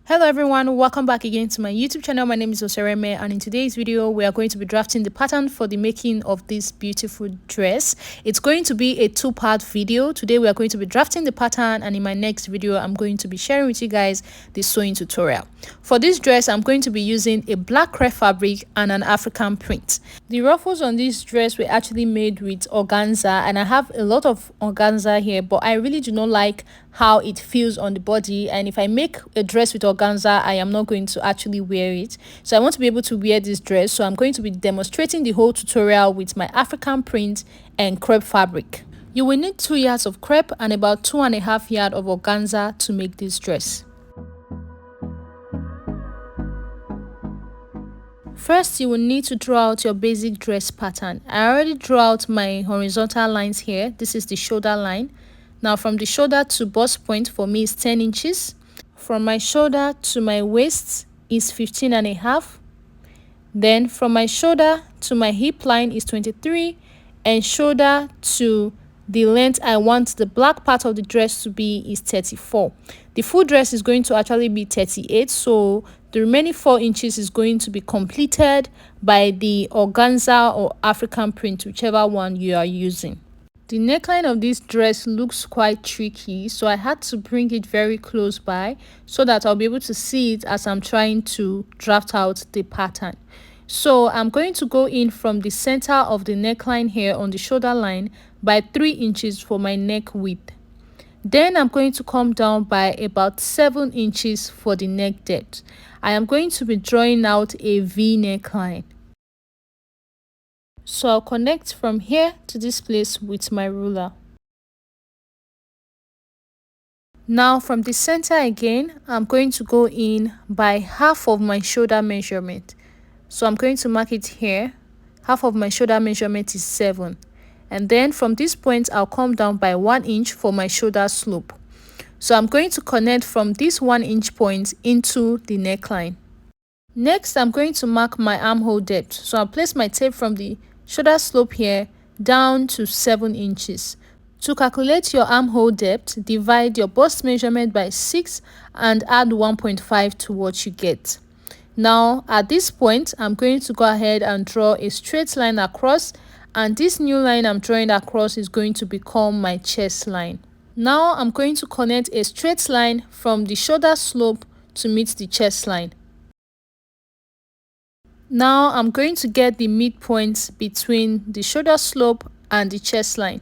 Hello everyone, welcome back again to my YouTube channel. My name is Osereme, and in today's video we are going to be drafting the pattern for the making of this beautiful dress. It's going to be a two-part video. Today we are going to be drafting the pattern, and in my next video I'm going to be sharing with you guys the sewing tutorial. For this dress I'm going to be using a black crepe fabric and an African print. The ruffles on this dress were actually made with organza, and I have a lot of organza here, but I really do not like how it feels on the body, and if I make a dress with organza I am not going to actually wear it. So I want to be able to wear this dress, so I'm going to be demonstrating the whole tutorial with my African print and crepe fabric. You will need 2 yards of crepe and about 2.5 yards of organza to make this dress. First, you will need to draw out your basic dress pattern. I already drew out my horizontal lines here. This is the shoulder line. Now from the shoulder to bust point for me is 10 inches. From my shoulder to my waist is 15.5. Then from my shoulder to my hip line is 23, and shoulder to the length I want the black part of the dress to be is 34. The full dress is going to actually be 38, so the remaining 4 inches is going to be completed by the organza or African print, whichever one you are using. The neckline of this dress looks quite tricky, so I had to bring it very close by so that I'll be able to see it as I'm trying to draft out the pattern. So I'm going to go in from the center of the neckline here on the shoulder line by 3 inches for my neck width. Then I'm going to come down by about 7 inches for the neck depth. I am going to be drawing out a V neckline. So I'll connect from here to this place with my ruler. Now from the center again, I'm going to go in by half of my shoulder measurement. So I'm going to mark it here. Half of my shoulder measurement is 7. And then from this point, I'll come down by 1 inch for my shoulder slope. So I'm going to connect from this 1 inch point into the neckline. Next, I'm going to mark my armhole depth. So I'll place my tape from the shoulder slope here down to 7 inches. To calculate your armhole depth, divide your bust measurement by 6 and add 1.5 to what you get. Now at this point, I'm going to go ahead and draw a straight line across, and this new line I'm drawing across is going to become my chest line. Now I'm going to connect a straight line from the shoulder slope to meet the chest line. Now I'm going to get the midpoint between the shoulder slope and the chest line.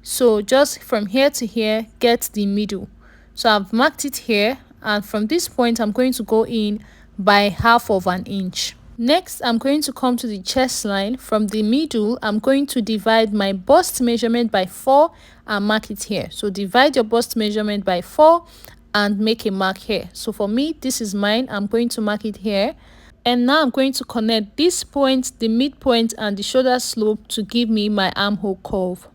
So just from here to here, get the middle. So I've marked it here, and from this point I'm going to go in by half of an inch. Next, I'm going to come to the chest line. From the middle, I'm going to divide my bust measurement by 4 and mark it here. So divide your bust measurement by 4 and make a mark here. So for me, this is mine. I'm going to mark it here. And now I'm going to connect this point, the midpoint, and the shoulder slope to give me my armhole curve.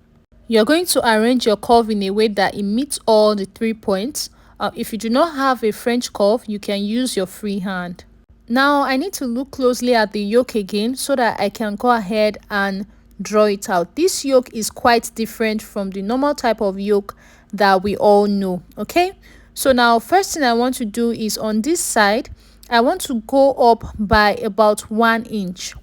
You're going to arrange your curve in a way that it meets all the 3 points. If you do not have a French curve, you can use your free hand. Now I need to look closely at the yoke again so that I can go ahead and draw it out. This yoke is quite different from the normal type of yoke that we all know. Okay, so now first thing I want to do is on this side, I want to go up by about 1 inch.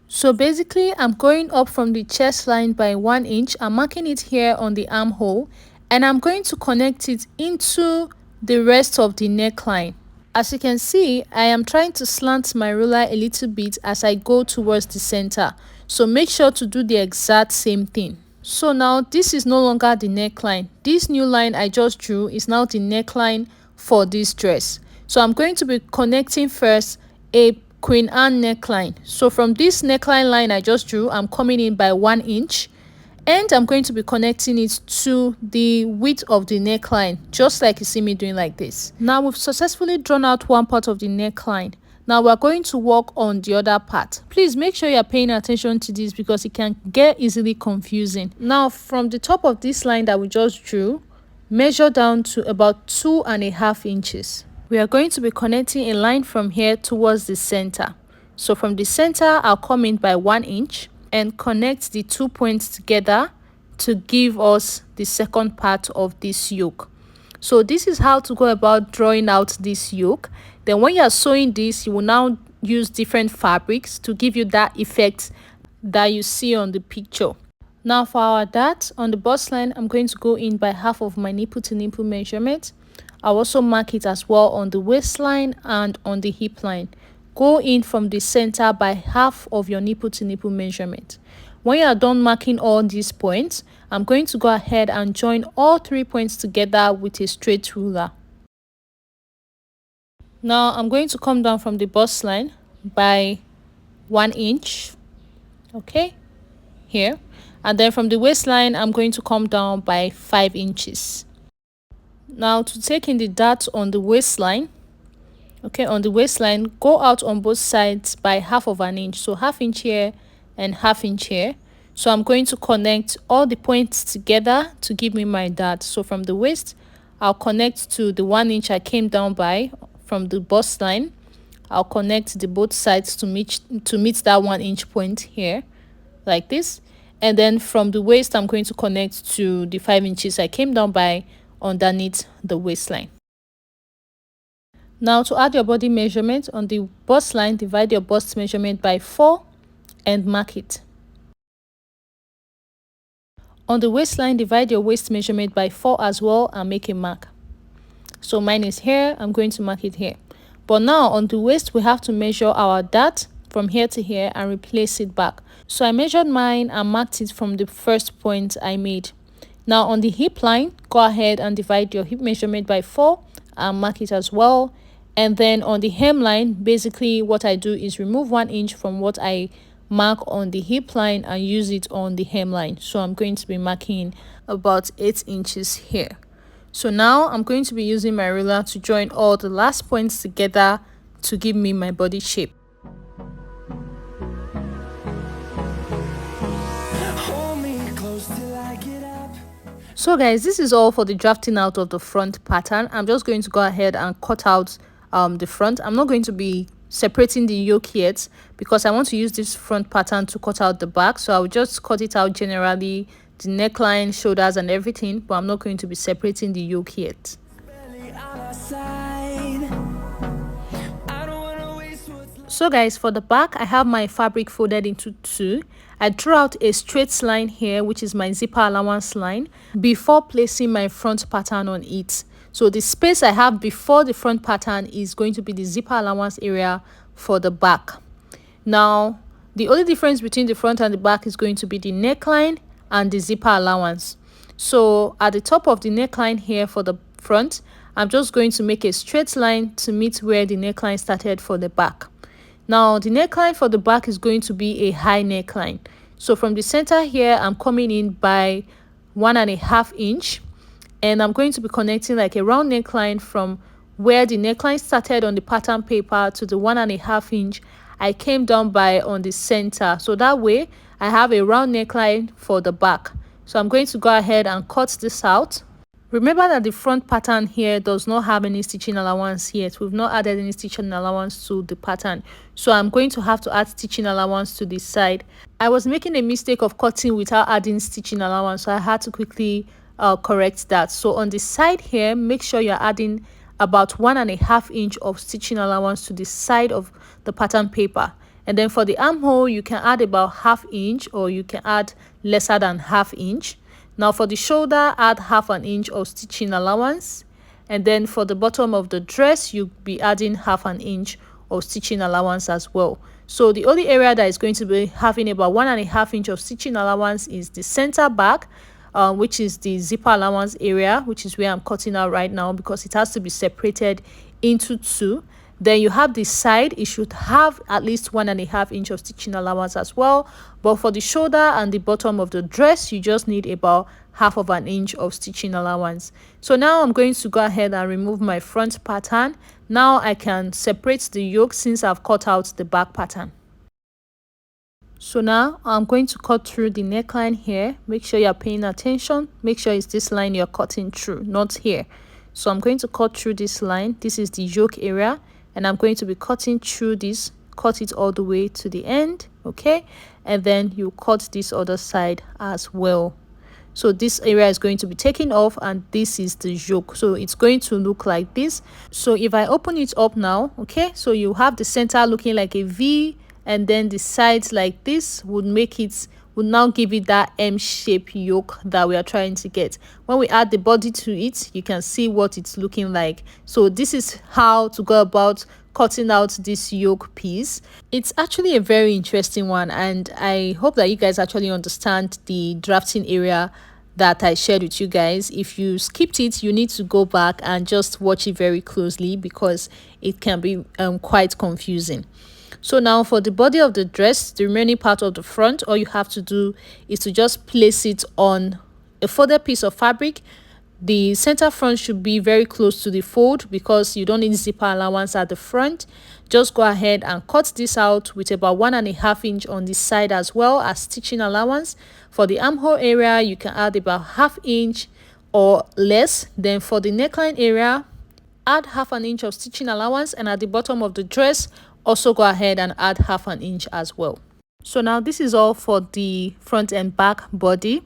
So basically I'm going up from the chest line by 1 inch. I'm marking it here on the armhole, and I'm going to connect it into the rest of the neckline. As you can see, I am trying to slant my ruler a little bit as I go towards the center. So make sure to do the exact same thing. So now this is no longer the neckline. This new line I just drew is now the neckline for this dress. So I'm going to be connecting first a Queen Ann neckline. So from this neckline line I just drew, I'm coming in by 1 inch, and I'm going to be connecting it to the width of the neckline, just like you see me doing like this. Now we've successfully drawn out one part of the neckline. Now we're going to work on the other part. Please make sure you're paying attention to this because it can get easily confusing. Now from the top of this line that we just drew, measure down to about 2.5 inches. We are going to be connecting a line from here towards the center. So from the center, I'll come in by 1 inch and connect the 2 points together to give us the second part of this yoke. So this is how to go about drawing out this yoke. Then when you are sewing this, you will now use different fabrics to give you that effect that you see on the picture. Now for our dart on the bust line, I'm going to go in by half of my nipple to nipple measurement. I'll also mark it as well on the waistline and on the hip line. Go in from the center by half of your nipple to nipple measurement. When you are done marking all these points, I'm going to go ahead and join all 3 points together with a straight ruler. Now I'm going to come down from the bust line by 1 inch, okay, here, and then from the waistline I'm going to come down by 5 inches. Now to take in the dart on the waistline, okay, on the waistline, go out on both sides by half of an inch, so half inch here and half inch here. So I'm going to connect all the points together to give me my dart. So from the waist, I'll connect to the 1 inch I came down by from the bust line. I'll connect the both sides to meet that 1 inch point here, like this. And then from the waist, I'm going to connect to the 5 inches I came down by underneath the waistline. Now to add your body measurement on the bust line, divide your bust measurement by 4 and mark it. On the waistline, divide your waist measurement by 4 as well and make a mark. So mine is here, I'm going to mark it here. But now on the waist, we have to measure our dart from here to here and replace it back. So I measured mine and marked it from the first point I made. Now on the hip line, go ahead and divide your hip measurement by 4 and mark it as well. And then on the hemline, basically what I do is remove 1 inch from what I mark on the hip line and use it on the hemline. So I'm going to be marking about 8 inches here. So now I'm going to be using my ruler to join all the last points together to give me my body shape. So guys, this is all for the drafting out of the front pattern. I'm just going to go ahead and cut out the front. I'm not going to be separating the yoke yet because I want to use this front pattern to cut out the back. So I'll just cut it out generally, the neckline, shoulders and everything, but I'm not going to be separating the yoke yet. So guys, for the back, I have my fabric folded into 2. I drew out a straight line here, which is my zipper allowance line, before placing my front pattern on it. So the space I have before the front pattern is going to be the zipper allowance area for the back. Now, the only difference between the front and the back is going to be the neckline and the zipper allowance. So at the top of the neckline here for the front, I'm just going to make a straight line to meet where the neckline started for the back. Now the neckline for the back is going to be a high neckline. So from the center here, I'm coming in by 1.5 inch, and I'm going to be connecting like a round neckline from where the neckline started on the pattern paper to the 1.5 inch I came down by on the center. So that way I have a round neckline for the back. So I'm going to go ahead and cut this out. Remember that the front pattern here does not have any stitching allowance yet. We've not added any stitching allowance to the pattern. So I'm going to have to add stitching allowance to this side. I was making a mistake of cutting without adding stitching allowance, so I had to quickly correct that. So on the side here, make sure you're adding about 1.5 inch of stitching allowance to the side of the pattern paper. And then for the armhole, you can add about 1/2 inch, or you can add lesser than 1/2 inch. Now for the shoulder, add 1/2 inch of stitching allowance. And then for the bottom of the dress, you'll be adding 1/2 inch of stitching allowance as well. So the only area that is going to be having about 1.5 inch of stitching allowance is the center back, which is the zipper allowance area, which is where I'm cutting out right now because it has to be separated into 2. Then you have the side, it should have at least 1.5 inch of stitching allowance as well. But for the shoulder and the bottom of the dress, you just need about 1/2 inch of stitching allowance. So now I'm going to go ahead and remove my front pattern. Now I can separate the yoke since I've cut out the back pattern. So now I'm going to cut through the neckline here. Make sure you're paying attention. Make sure it's this line you're cutting through, not here. So I'm going to cut through this line. This is the yoke area, and I'm going to be cutting through this. Cut it all the way to the end, okay? And then you cut this other side as well. So this area is going to be taken off, and this is the yoke. So it's going to look like this. So if I open it up now, okay, so you have the center looking like a V, and then the sides like this would now give it that M-shaped yoke that we are trying to get. When we add the body to it, you can see what it's looking like. So this is how to go about cutting out this yoke piece. It's actually a very interesting one, and I hope that you guys actually understand the drafting area that I shared with you guys. If you skipped it, you need to go back and just watch it very closely, because it can be quite confusing. So now for the body of the dress, the remaining part of the front, all you have to do is to just place it on a folded piece of fabric. The center front should be very close to the fold, because you don't need zipper allowance at the front. Just go ahead and cut this out with about 1.5 inch on the side, as well as stitching allowance. For the armhole area, you can add about 1/2 inch or less. Then for the neckline area, add 1/2 inch of stitching allowance, and at the bottom of the dress, also go ahead and add 1/2 inch as well. So now this is all for the front and back body.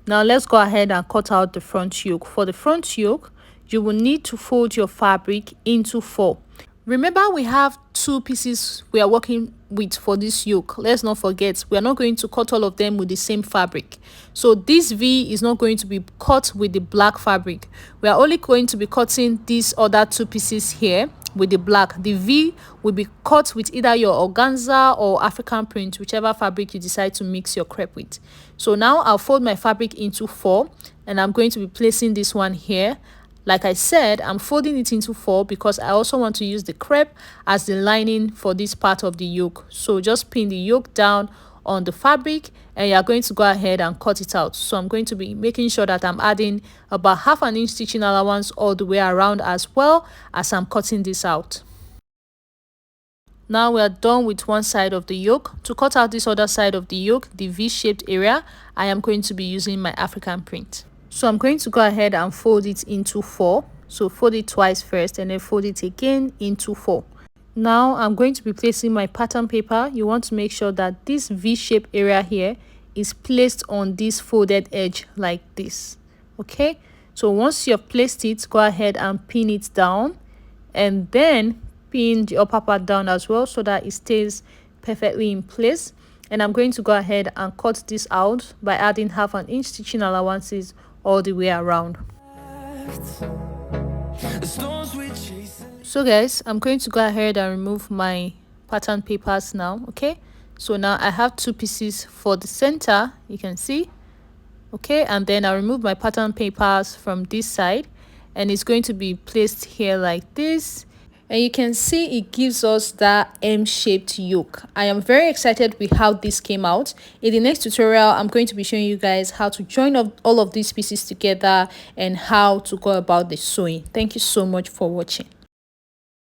Now let's go ahead and cut out the front yoke. For the front yoke, you will need to fold your fabric into 4. Remember, we have 2 pieces we are working with for this yoke. Let's not forget, we are not going to cut all of them with the same fabric. So this V is not going to be cut with the black fabric. We are only going to be cutting these other 2 pieces here with the black. The V will be cut with either your organza or African print, whichever fabric you decide to mix your crepe with. So now I'll fold my fabric into 4, and I'm going to be placing this one here. Like I said, I'm folding it into 4 because I also want to use the crepe as the lining for this part of the yoke. So just pin the yoke down on the fabric, and you're going to go ahead and cut it out. So I'm going to be making sure that I'm adding about 1/2 inch stitching allowance all the way around, as well as I'm cutting this out. Now we are done with one side of the yoke. To cut out this other side of the yoke, the V-shaped area, I am going to be using my African print. So I'm going to go ahead and fold it into 4. So fold it twice first, and then fold it again into 4. Now I'm going to be placing my pattern paper. You want to make sure that this V-shaped area here is placed on this folded edge like this. Okay, so once you have placed it, go ahead and pin it down, and then pin the upper part down as well, so that it stays perfectly in place. And I'm going to go ahead and cut this out by adding 1/2 inch stitching allowances all the way around. So guys, I'm going to go ahead and remove my pattern papers now. Okay, so now I have 2 pieces for the center, you can see. Okay, and then I'll remove my pattern papers from this side, and it's going to be placed here like this. And you can see it gives us that M-shaped yoke. I am very excited with how this came out. In the next tutorial, I'm going to be showing you guys how to join up all of these pieces together and how to go about the sewing. Thank you so much for watching.